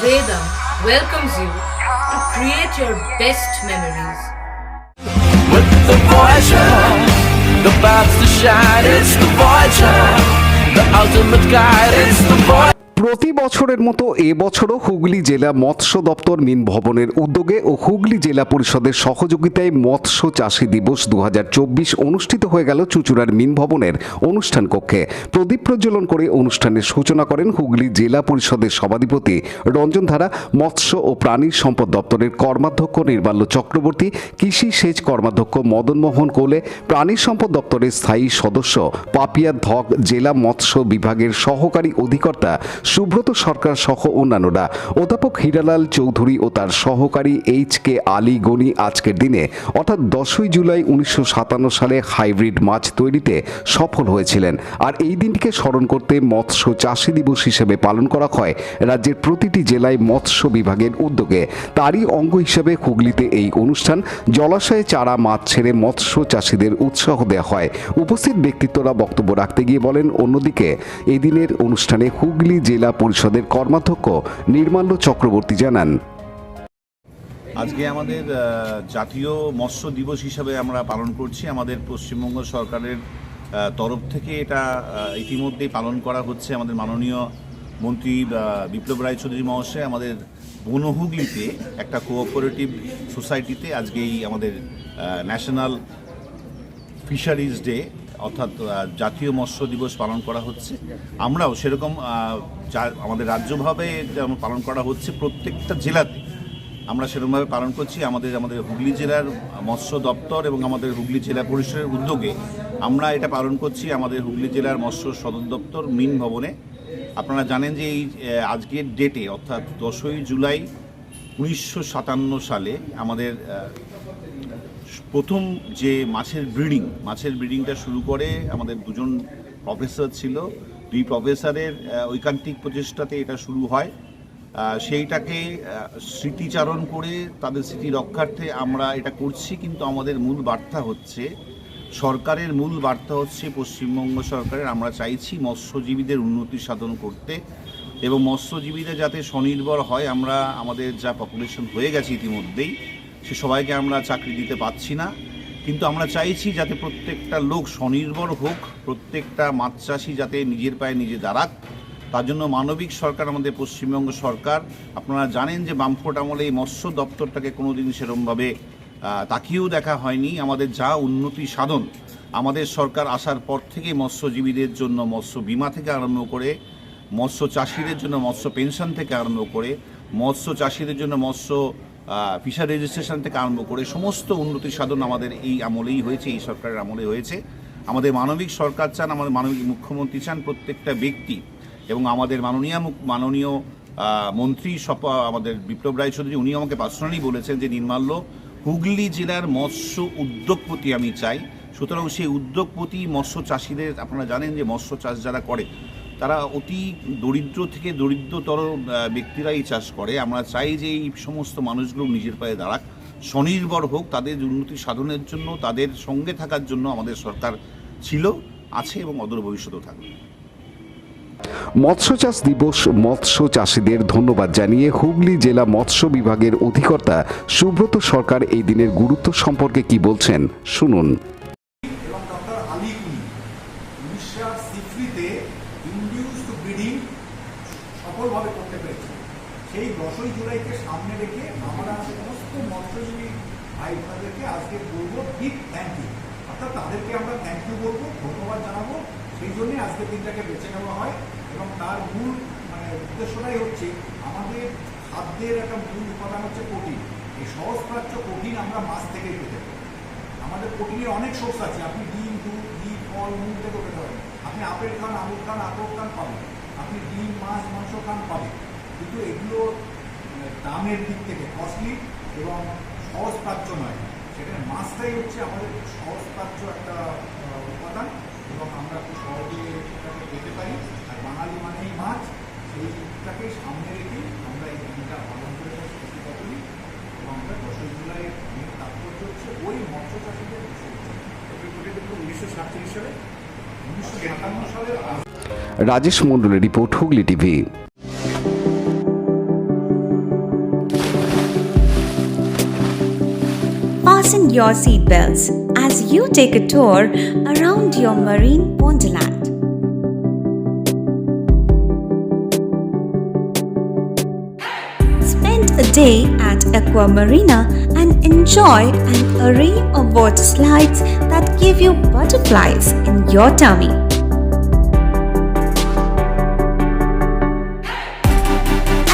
Vedam welcomes you to create your best memories. With the Voyager, the paths to shine, it's the Voyager, the ultimate guide, it's the Voyager. প্রতি বছরের মতো এবছরও হুগলি জেলা মৎস্য দপ্তর মিন ভবনের উদ্যোগে ও হুগলি জেলা পরিষদের সহযোগিতায় মৎস্য চাষী দিবস 2024 অনুষ্ঠিত হয়ে গেল চুঁচুড়ার মিন ভবনের অনুষ্ঠান কক্ষে। প্রদীপ প্রজ্বলন করে অনুষ্ঠানের সূচনা করেন হুগলি জেলা পরিষদের সভাধিপতি রঞ্জন ধারা, মৎস্য ও প্রাণী সম্পদ দপ্তরের কর্মাধ্যক্ষ নির্মাল্য চক্রবর্তী, কৃষি সেচ কর্মাধ্যক্ষ মদন মোহন কোলে, প্রাণী সম্পদ দপ্তরের স্থায়ী সদস্য পাপিয়া ধক, জেলা মৎস্য বিভাগের সহকারী অধিকর্তা সুব্রত সরকার সহ অন্যান্যরা। অধ্যাপক হীরালাল চৌধুরী ও তার সহকারী এইচ.কে. আলী গনি আজকের দিনে অর্থাৎ 10ই জুলাই 1957 সালে হাইব্রিড মাছ তৈরিতে সফল হয়েছিলেন। আর এই দিনটিকে স্মরণ করতে মৎস্য চাষী দিবস হিসেবে পালন করা হয় রাজ্যের প্রতিটি জেলায় মৎস্য বিভাগের উদ্যোগে। তারই অঙ্গ হিসেবে হুগলিতে এই অনুষ্ঠান জলাশয়ে চারা মাছ ছেড়ে মৎস্য চাষীদের উৎসাহ দেওয়া হয়। উপস্থিত ব্যক্তিত্বরা বক্তব্য রাখতে গিয়ে বলেন, অন্যদিকে এই দিনের অনুষ্ঠানে হুগলি জেলা পরিষদের কর্মাধ্যক্ষ নির্মাল্য চক্রবর্তী জানান, আজকে আমাদের জাতীয় মৎস্য দিবস হিসাবে আমরা পালন করছি। আমাদের পশ্চিমবঙ্গ সরকারের তরফ থেকে এটা ইতিমধ্যেই পালন করা হচ্ছে। আমাদের মাননীয় মন্ত্রী বিপ্লব রায়চৌধুরী মহাশয় আমাদের বনহুগলিতে একটা কোঅপারেটিভ সোসাইটিতে আজকেই আমাদের ন্যাশনাল ফিশারিজ ডে অর্থাৎ জাতীয় মৎস্য দিবস পালন করা হচ্ছে। আমরাও সেরকম আমাদের রাজ্যভাবে যেমন পালন করা হচ্ছে প্রত্যেকটা জেলাতে আমরা সেরকমভাবে পালন করছি। আমাদের হুগলি জেলার মৎস্য দপ্তর এবং আমাদের হুগলি জেলা পরিষদের উদ্যোগে আমরা এটা পালন করছি আমাদের হুগলি জেলার মৎস্য সদর দপ্তর মিন ভবনে। আপনারা জানেন যে এই আজকের ডেটে অর্থাৎ 10ই জুলাই 1957 সালে আমাদের প্রথম যে মাছের ব্রিডিংটা শুরু করে আমাদের দুজন প্রফেসর ছিল। দুই প্রফেসরের ঐকান্তিক প্রচেষ্টাতে এটা শুরু হয়। সেইটাকে স্মৃতিচারণ করে তাদের স্মৃতি রক্ষার্থে আমরা এটা করছি। কিন্তু আমাদের মূল বার্তা হচ্ছে সরকারের মূল বার্তা হচ্ছে পশ্চিমবঙ্গ সরকারের আমরা চাইছি মৎস্যজীবীদের উন্নতি সাধন করতে এবং মৎস্যজীবীরা যাতে স্বনির্ভর হয়। আমরা আমাদের যা পপুলেশন হয়ে গেছে ইতিমধ্যেই সে সবাইকে আমরা চাকরি দিতে পারছি না, কিন্তু আমরা চাইছি যাতে প্রত্যেকটা লোক স্বনির্ভর হোক, প্রত্যেকটা মাছ চাষি যাতে নিজের পায়ে নিজে দাঁড়াক। তার জন্য মানবিক সরকার আমাদের পশ্চিমবঙ্গ সরকার। আপনারা জানেন যে বামফ্রন্ট আমলে এই মৎস্য দপ্তরটাকে কোনোদিন সেরকমভাবে তাকিয়েও দেখা হয়নি। আমাদের যা উন্নতি সাধন আমাদের সরকার আসার পর থেকে মৎস্যজীবীদের জন্য মৎস্য বিমা থেকে আরম্ভ করে, মৎস্য চাষিদের জন্য মৎস্য পেনশন থেকে আরম্ভ করে, মৎস্য চাষিদের জন্য মৎস্য ফিশার রেজিস্ট্রেশন থেকে আরম্ভ করে সমস্ত উন্নতি সাধন আমাদের এই আমলেই হয়েছে, এই সরকারের আমলে হয়েছে। আমাদের মানবিক সরকার চান, আমাদের মানবিক মুখ্যমন্ত্রী চান প্রত্যেকটা ব্যক্তি এবং আমাদের মাননীয় মন্ত্রী আমাদের বিপ্লব রায়চৌধুরী উনি আমাকে পার্সোনালি বলেছেন যে নির্মাল্য হুগলি জেলার মৎস্য উদ্যোগপতি আমি চাই। সুতরাং সেই উদ্যোগপতি মৎস্য চাষিদের, আপনারা জানেন যে মৎস্য চাষ যারা করে তারা অতি দরিদ্র থেকে দরিদ্রতর ব্যক্তিরা এই চাষ করে। আমরা চাই যে এই সমস্ত মানুষগুলো নিজের পায়ে দাঁড়াক, স্বনির্ভর হোক, তাদের উন্নতি সাধনের জন্য তাদের সঙ্গে থাকার জন্য আমাদের সরকার ছিল, আছে এবং অদূর ভবিষ্যতেও থাকবে। মৎস্য চাষ দিবস মৎস্য চাষীদের ধন্যবাদ জানিয়ে হুগলি জেলা মৎস্য বিভাগের অধিকর্তা সুব্রত সরকার এই দিনের গুরুত্ব সম্পর্কে কি বলছেন শুনুন। সফলভাবে করতে পেরেছে। সেই 10ই জুলাইকে সামনে রেখে আমরা সমস্ত মৎস্যজীবী ভাই বোনদেরকে আজকে বলবো বিগ থ্যাংক ইউ, অর্থাৎ তাদেরকে আমরা থ্যাংক ইউ বলবো, ধন্যবাদ জানাবো। সেই জন্যই আজকের দিনটাকে বেছে নেওয়া হয় এবং তার মূল উদ্দেশ্যটাই হচ্ছে আমাদের খাদ্যের একটা মূল উপাদান হচ্ছে প্রোটিন। এই সহজপাচ্য প্রোটিন আমরা মাছ থেকেই পেতে পারি। আমাদের প্রোটিনের অনেক সোর্স আছে। আপনি ডিম, দুধ, ঘি, ফল, মূল থেকে পেতে পারেন। আপনি আপেল খান, আঙুর খান, আখরোট খান, পাবেন। আপনি ডিম, মাছ, মাংস খান, পাবেন। কিন্তু এগুলো দামের দিক থেকে কস্টলি এবং সহজপাচ্য নয়। সেখানে মাছটাই হচ্ছে আমাদের সহজপাচ্য একটা উপাদান এবং আমরা খুব সহজে এটাকে পেতে পারি। আর বাঙালি মানেই মাছ, সেইটাকে সামনে রেখেই আমরা এই দিনটা পালন করে চেষ্টা করি এবং আমরা 10ই জুলাইয়ের মেন তাৎপর্য হচ্ছে ওই মৎস্য চাষীদের 1947 সালে 1957 সালের রাজেশ মণ্ডলের report, Hooghly TV. Fasten your seatbelts as you take a tour around your marine wonderland. Spend a day at Aqua Marina and enjoy an array of water slides that give you butterflies in your tummy.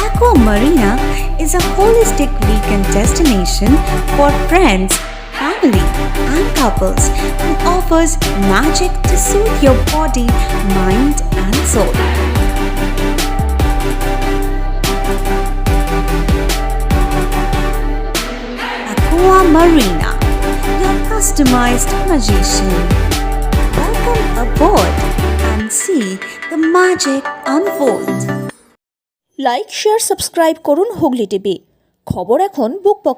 Aqua Marina is a holistic weekend destination for friends, family, and couples and offers magic to soothe your body, mind, and soul. Aqua Marina, your customized magician. Welcome aboard and see the magic unfold. Like share subscribe করুন Hooghly TV. খবর এখন বুক pocket.